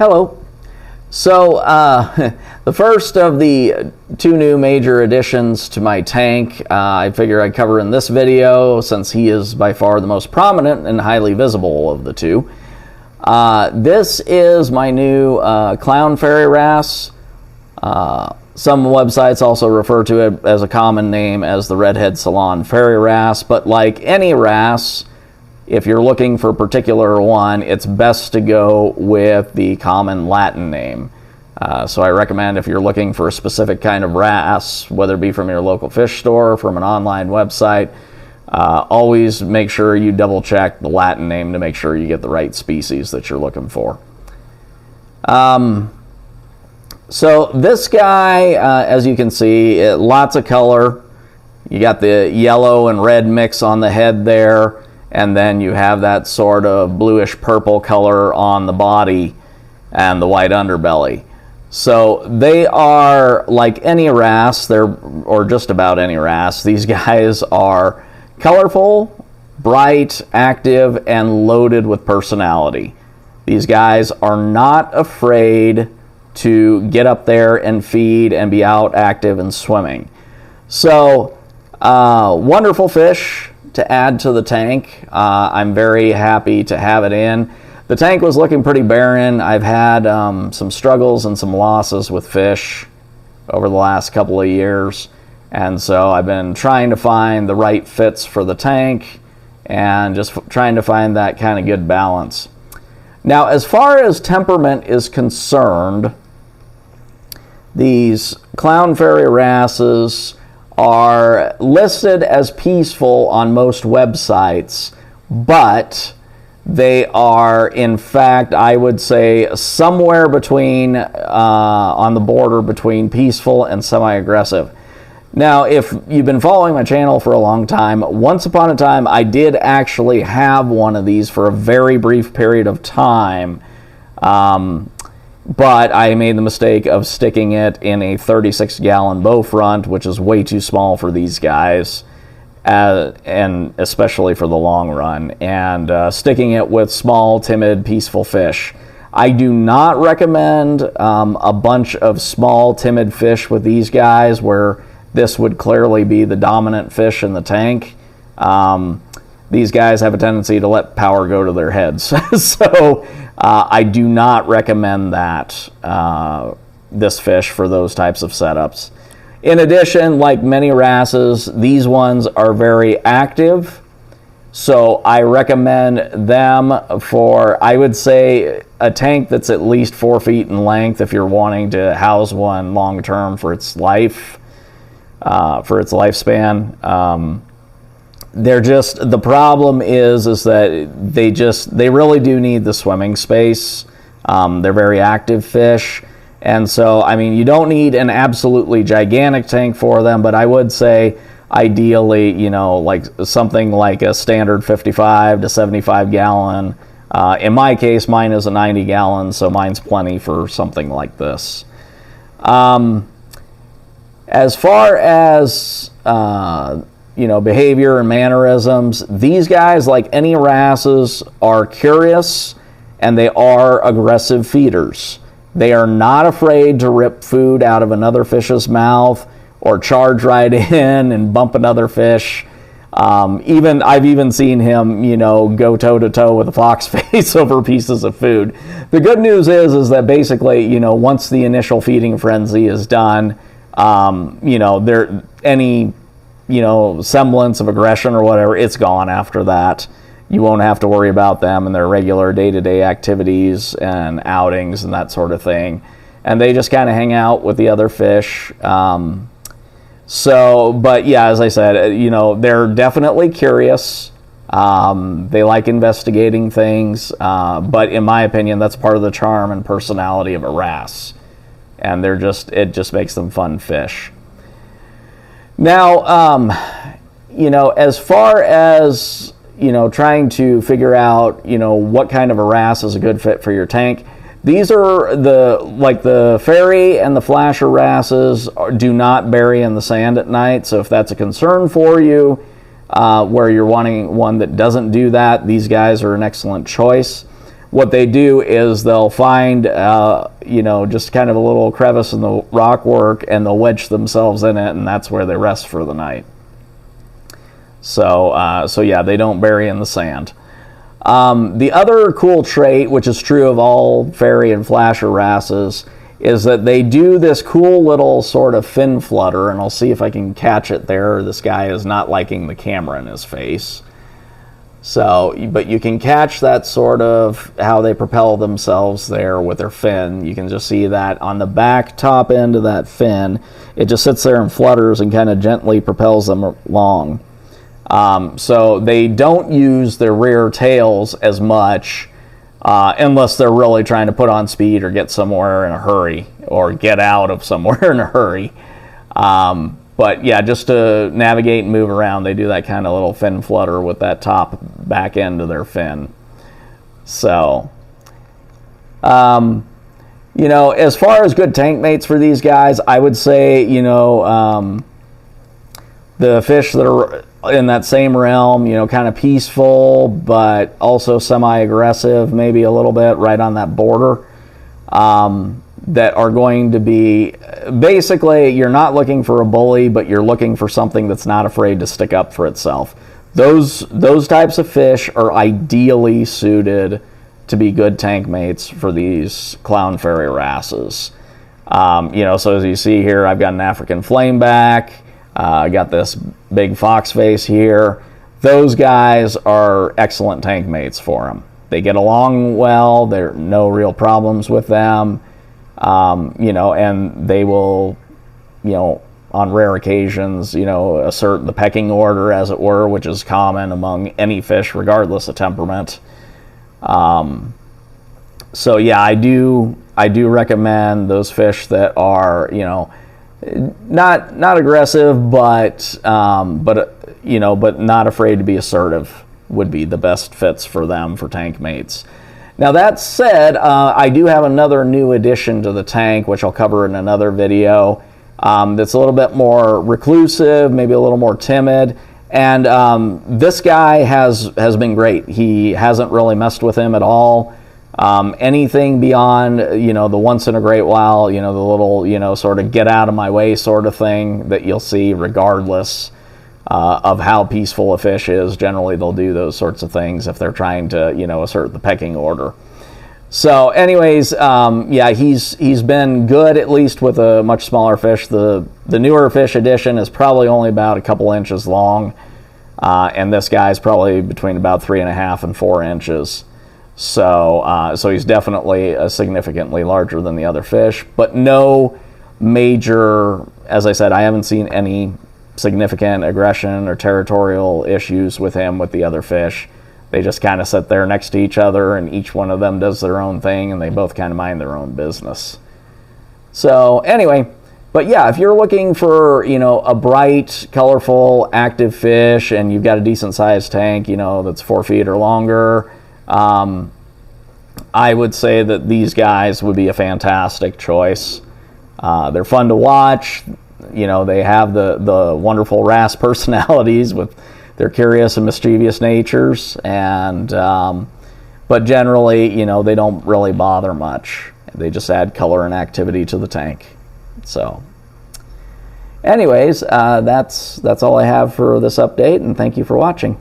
Hello. So the first of the two new major additions to my tank, I figure I'd cover in this video since he is by far the most prominent and highly visible of the two. This is my new clown fairy wrasse. Some websites also refer to it as a common name as the redhead salon fairy wrasse, but like any wrasse, if you're looking for a particular one, it's best to go with the common Latin name. So I recommend if you're looking for a specific kind of wrasse, whether it be from your local fish store or from an online website, always make sure you double check the Latin name to make sure you get the right species that you're looking for. So this guy, as you can see, lots of color. You got the yellow and red mix on the head there, and then you have that sort of bluish purple color on the body and the white underbelly. So they are like any wrasse, or just about any wrasse. These guys are colorful, bright, active, and loaded with personality. These guys are not afraid to get up there and feed and be out active and swimming. So wonderful fish to add to the tank. I'm very happy to have it in. The tank was looking pretty barren. I've had some struggles and some losses with fish over the last couple of years, and so I've been trying to find the right fits for the tank and just trying to find that kind of good balance. Now, as far as temperament is concerned, these clown fairy wrasses are listed as peaceful on most websites, but they are, in fact, I would say somewhere between, on the border between peaceful and semi-aggressive. Now, if you've been following my channel for a long time, once upon a time I did actually have one of these for a very brief period of time, but I made the mistake of sticking it in a 36-gallon bow front, which is way too small for these guys, and especially for the long run, and sticking it with small, timid, peaceful fish. I do not recommend a bunch of small, timid fish with these guys where this would clearly be the dominant fish in the tank. These guys have a tendency to let power go to their heads. So I do not recommend that, this fish for those types of setups. In addition, like many wrasses, these ones are very active. So I recommend them for, I would say, a tank that's at least 4 feet in length if you're wanting to house one long term for its life, for its lifespan. They're just, the problem is that they really do need the swimming space. They're very active fish. And so, I mean, you don't need an absolutely gigantic tank for them, but I would say ideally, you know, like something like a standard 55 to 75 gallon. In my case, mine is a 90 gallon, so mine's plenty for something like this. As far as, you know, behavior and mannerisms, these guys, like any wrasses, are curious and they are aggressive feeders. They are not afraid to rip food out of another fish's mouth or charge right in and bump another fish. I've even seen him, you know, go toe-to-toe with a fox face over pieces of food. The good news is that basically, you know, once the initial feeding frenzy is done, you know, any, you know, semblance of aggression or whatever, it's gone after that. You won't have to worry about them and their regular day-to-day activities and outings and that sort of thing. And they just kind of hang out with the other fish. But yeah, as I said, you know, they're definitely curious. They like investigating things. But in my opinion, that's part of the charm and personality of a wrasse. And it just makes them fun fish. Now, you know, as far as, you know, trying to figure out, you know, what kind of a wrasse is a good fit for your tank, these are the fairy and the flasher wrasses do not bury in the sand at night. So if that's a concern for you, where you're wanting one that doesn't do that, these guys are an excellent choice. what they do is they'll find, just kind of a little crevice in the rock work, and they'll wedge themselves in it, and that's where they rest for the night. So yeah, they don't bury in the sand. The other cool trait, which is true of all fairy and flasher wrasses, is that they do this cool little sort of fin flutter, and I'll see if I can catch it there. This guy is not liking the camera in his face. So, but you can catch that sort of how they propel themselves there with their fin. You can just see that on the back top end of that fin, it just sits there and flutters and kind of gently propels them along. So they don't use their rear tails as much unless they're really trying to put on speed or get somewhere in a hurry or get out of somewhere in a hurry. But yeah, just to navigate and move around, they do that kind of little fin flutter with that top back end of their fin. So, as far as good tank mates for these guys, I would say, the fish that are in that same realm, kind of peaceful, but also semi-aggressive, maybe a little bit right on that border, that are going to be, basically, you're not looking for a bully, but you're looking for something that's not afraid to stick up for itself. Those types of fish are ideally suited to be good tank mates for these clown fairy wrasses. So as you see here, I've got an African flameback. I got this big fox face here. Those guys are excellent tank mates for them. They get along well. There are no real problems with them. And they will, on rare occasions, assert the pecking order, as it were, which is common among any fish, regardless of temperament. So yeah, I do recommend those fish that are, not aggressive, but not afraid to be assertive would be the best fits for them for tank mates. Now that said, I do have another new addition to the tank, which I'll cover in another video, that's a little bit more reclusive, maybe a little more timid, and this guy has been great. He hasn't really messed with him at all. Anything beyond, the once in a great while, the little, sort of get out of my way sort of thing that you'll see regardless of how peaceful a fish is. Generally, they'll do those sorts of things if they're trying to, assert the pecking order. So anyways, he's been good, at least with a much smaller fish. The newer fish edition is probably only about a couple inches long, and this guy's probably between about 3.5 and 4 inches. So he's definitely significantly larger than the other fish, but no major, as I said, I haven't seen any significant aggression or territorial issues with him with the other fish. They just kind of sit there next to each other, and each one of them does their own thing, and they both kind of mind their own business. So anyway, but yeah, if you're looking for, a bright, colorful, active fish, and you've got a decent sized tank, that's 4 feet or longer, I would say that these guys would be a fantastic choice. They're fun to watch. They have the wonderful wrasse personalities with their curious and mischievous natures, and but generally, they don't really bother much. They just add color and activity to the tank. So anyways, that's all I have for this update, and thank you for watching.